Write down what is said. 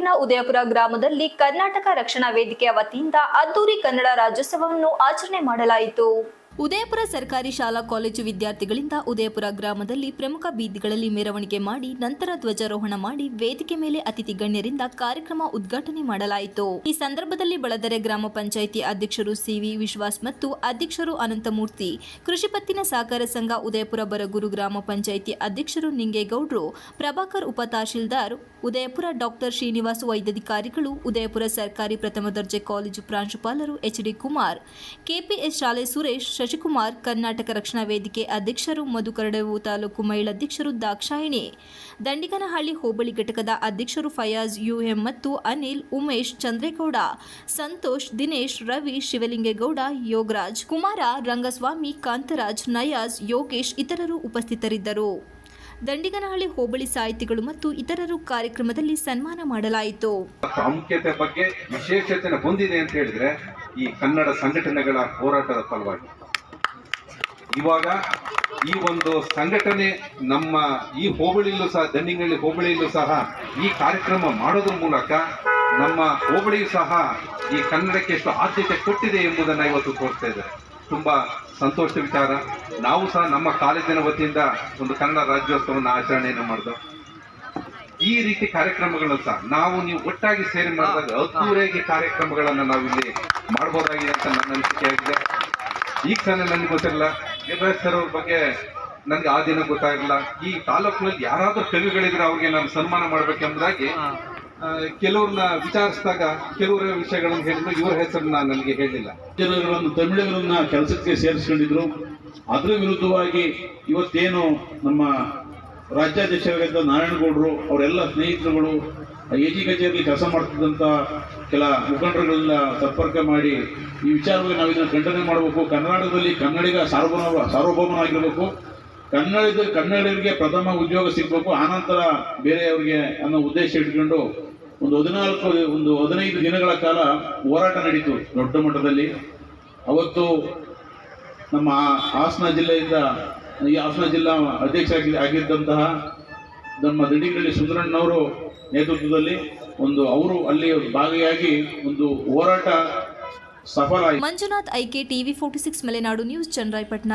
ತಾಲೂಕಿನ ಉದಯಪುರ ಗ್ರಾಮದಲ್ಲಿ ಕರ್ನಾಟಕ ರಕ್ಷಣಾ ವೇದಿಕೆಯ ವತಿಯಿಂದ ಅದ್ದೂರಿ ಕನ್ನಡ ರಾಜ್ಯೋತ್ಸವವನ್ನು ಆಚರಣೆ ಮಾಡಲಾಯಿತು. ಉದಯಪುರ ಸರ್ಕಾರಿ ಶಾಲಾ ಕಾಲೇಜು ವಿದ್ಯಾರ್ಥಿಗಳಿಂದ ಉದಯಪುರ ಗ್ರಾಮದಲ್ಲಿ ಪ್ರಮುಖ ಬೀದಿಗಳಲ್ಲಿ ಮೆರವಣಿಗೆ ಮಾಡಿ ನಂತರ ಧ್ವಜಾರೋಹಣ ಮಾಡಿ ವೇದಿಕೆ ಮೇಲೆ ಅತಿಥಿ ಗಣ್ಯರಿಂದ ಕಾರ್ಯಕ್ರಮ ಉದ್ಘಾಟನೆ ಮಾಡಲಾಯಿತು. ಈ ಸಂದರ್ಭದಲ್ಲಿ ಬಳದರೆ ಗ್ರಾಮ ಪಂಚಾಯಿತಿ ಅಧ್ಯಕ್ಷರು ಸಿವಿ ವಿಶ್ವಾಸ್ ಮತ್ತು ಅಧ್ಯಕ್ಷರು ಅನಂತಮೂರ್ತಿ, ಕೃಷಿ ಪತ್ತಿನ ಸಹಕಾರ ಸಂಘ ಉದಯಪುರ ಬರಗೂರು ಗ್ರಾಮ ಪಂಚಾಯಿತಿ ಅಧ್ಯಕ್ಷರು ನಿಂಗೇಗೌಡ್ರು, ಪ್ರಭಾಕರ್ ಉಪ ತಹಶೀಲ್ದಾರ್ ಉದಯಪುರ, ಡಾಕ್ಟರ್ ಶ್ರೀನಿವಾಸ್ ವೈದ್ಯಾಧಿಕಾರಿಗಳು, ಉದಯಪುರ ಸರ್ಕಾರಿ ಪ್ರಥಮ ದರ್ಜೆ ಕಾಲೇಜು ಪ್ರಾಂಶುಪಾಲರು ಎಚ್ಡಿ ಕುಮಾರ್, ಕೆಪಿಎಸ್ ಶಾಲೆ ಸುರೇಶ್, ಶಶಿಕುಮಾರ್, ಕರ್ನಾಟಕ ರಕ್ಷಣಾ ವೇದಿಕೆ ಅಧ್ಯಕ್ಷರು ಮಧುಕರಡೆವು ತಾಲೂಕು ಮಹಿಳಾಧ್ಯಕ್ಷರು ದಾಕ್ಷಾಯಿಣಿ, ದಂಡಿಗನಹಳ್ಳಿ ಹೋಬಳಿ ಘಟಕದ ಅಧ್ಯಕ್ಷರು ಫಯಾಜ್ ಯುಎಂ ಮತ್ತು ಅನಿಲ್, ಉಮೇಶ್, ಚಂದ್ರೇಗೌಡ, ಸಂತೋಷ್, ದಿನೇಶ್, ರವಿ, ಶಿವಲಿಂಗೇಗೌಡ, ಯೋಗರಾಜ್, ಕುಮಾರ, ರಂಗಸ್ವಾಮಿ, ಕಾಂತರಾಜ್, ನಯಾಜ್, ಯೋಗೇಶ್ ಇತರರು ಉಪಸ್ಥಿತರಿದ್ದರು. ದಂಡಿಗನಹಳ್ಳಿ ಹೋಬಳಿ ಸಾಹಿತಿಗಳು ಮತ್ತು ಇತರರು ಕಾರ್ಯಕ್ರಮದಲ್ಲಿ ಸನ್ಮಾನ ಮಾಡಲಾಯಿತು. ಪ್ರಾಮುಖ್ಯತೆ ಬಗ್ಗೆ ವಿಶೇಷತೆ ಹೊಂದಿದೆ ಅಂತ ಹೇಳಿದ್ರೆ ಈ ಕನ್ನಡ ಸಂಘಟನೆಗಳ ಹೋರಾಟದ ಫಲವಾಗಿ ಇವಾಗ ಈ ಒಂದು ಸಂಘಟನೆ ನಮ್ಮ ಈ ಹೋಬಳಿಯಲ್ಲೂ ಸಹ, ದಂಡಿಗನಹಳ್ಳಿ ಹೋಬಳಿಯಲ್ಲೂ ಸಹ ಈ ಕಾರ್ಯಕ್ರಮ ಮಾಡೋದ್ರ ಮೂಲಕ ನಮ್ಮ ಹೋಬಳಿಯೂ ಸಹ ಈ ಕನ್ನಡಕ್ಕೆ ಎಷ್ಟು ಆದ್ಯತೆ ಕೊಟ್ಟಿದೆ ಎಂಬುದನ್ನು ಇವತ್ತು ತೋರಿಸ್ತಾ ಇದ್ದಾರೆ. ತುಂಬಾ ಸಂತೋಷದ ವಿಚಾರ. ನಾವು ಸಹ ನಮ್ಮ ಕಾಲೇಜಿನ ವತಿಯಿಂದ ಒಂದು ಕನ್ನಡ ರಾಜ್ಯೋತ್ಸವವನ್ನು ಆಚರಣೆಯನ್ನು ಮಾಡಿದೆವು. ಈ ರೀತಿ ಕಾರ್ಯಕ್ರಮಗಳನ್ನು ಸಹ ನೀವು ಒಟ್ಟಾಗಿ ಸೇರಿ ಮಾಡಿದಾಗ ಅದ್ದೂರಿಯಾಗಿ ಕಾರ್ಯಕ್ರಮಗಳನ್ನು ನಾವು ಇಲ್ಲಿ ಮಾಡಬಹುದಾಗಿದೆ ಅಂತ ನನ್ನ ಅನಿಸಿಕೆ ಆಗಿದೆ. ಈಗ ಸಹ ನನಗೆ ಗೊತ್ತಿರಲಿಲ್ಲ, ಗಿರಿರಾಜ್ ಸರ್ ಅವ್ರ ಬಗ್ಗೆ ನನಗೆ ಆ ದಿನ ಗೊತ್ತಾಗಿರಲಿಲ್ಲ. ಈ ತಾಲೂಕಿನಲ್ಲಿ ಯಾರಾದರೂ ಕವಿಗಳಿದ್ರೆ ಅವ್ರಿಗೆ ನಾನು ಸನ್ಮಾನ ಮಾಡಬೇಕೆಂಬುದಾಗಿ ಕೆಲವ್ರನ್ನ ವಿಚಾರಿಸಿದಾಗ ಕೆಲವರ ವಿಷಯಗಳನ್ನು ಹೇಳಿದ್ರು, ಇವರ ಹೆಸರನ್ನ ನನಗೆ ಹೇಳಿಲ್ಲ. ಜನಗಳನ್ನು ತಮಿಳುಗಳನ್ನ ಕೆಲಸಕ್ಕೆ ಸೇರಿಸ್ಕೊಂಡಿದ್ರು. ಅದರ ವಿರುದ್ಧವಾಗಿ ಇವತ್ತೇನು ನಮ್ಮ ರಾಜ್ಯಾಧ್ಯಕ್ಷರಾಗಿದ್ದ ನಾರಾಯಣಗೌಡರು ಅವರೆಲ್ಲ ಸ್ನೇಹಿತರುಗಳು ಎಜಿ ಕಚೇರಿಯಲ್ಲಿ ಕೆಲಸ ಮಾಡ್ತಿದ್ದಂಥ ಕೆಲ ಮುಖಂಡರುಗಳನ್ನ ಸಂಪರ್ಕ ಮಾಡಿ ಈ ವಿಚಾರವಾಗಿ ನಾವು ಇದನ್ನು ಖಂಡನೆ ಮಾಡಬೇಕು. ಕರ್ನಾಟಕದಲ್ಲಿ ಕನ್ನಡಿಗ ಸಾರ್ವಭೌಮನಾಗಿರಬೇಕು. ಕನ್ನಡಿಗರಿಗೆ ಪ್ರಥಮ ಉದ್ಯೋಗ ಸಿಗಬೇಕು, ಆನಂತರ ಬೇರೆಯವರಿಗೆ ಅನ್ನೋ ಉದ್ದೇಶ ಇಟ್ಕೊಂಡು ಒಂದು 15 ದಿನಗಳ ಕಾಲ ಹೋರಾಟ ನಡೀತು ದೊಡ್ಡ ಮಟ್ಟದಲ್ಲಿ. ಅವತ್ತು ನಮ್ಮ ಹಾಸನ ಜಿಲ್ಲಾ ಅಧ್ಯಕ್ಷ ಆಗಿದ್ದಂತಹ ನಮ್ಮ ದಂಡಿಗನಹಳ್ಳಿ ಸುಂದರಣ್ಣವರು ನೇತೃತ್ವದಲ್ಲಿ ಅವರು ಅಲ್ಲಿ ಭಾಗಿಯಾಗಿ ಒಂದು ಹೋರಾಟ ಸಫಲ ಆಯಿತು. Manjunath, IK TV 46 Malenadu news, Channarayapatna.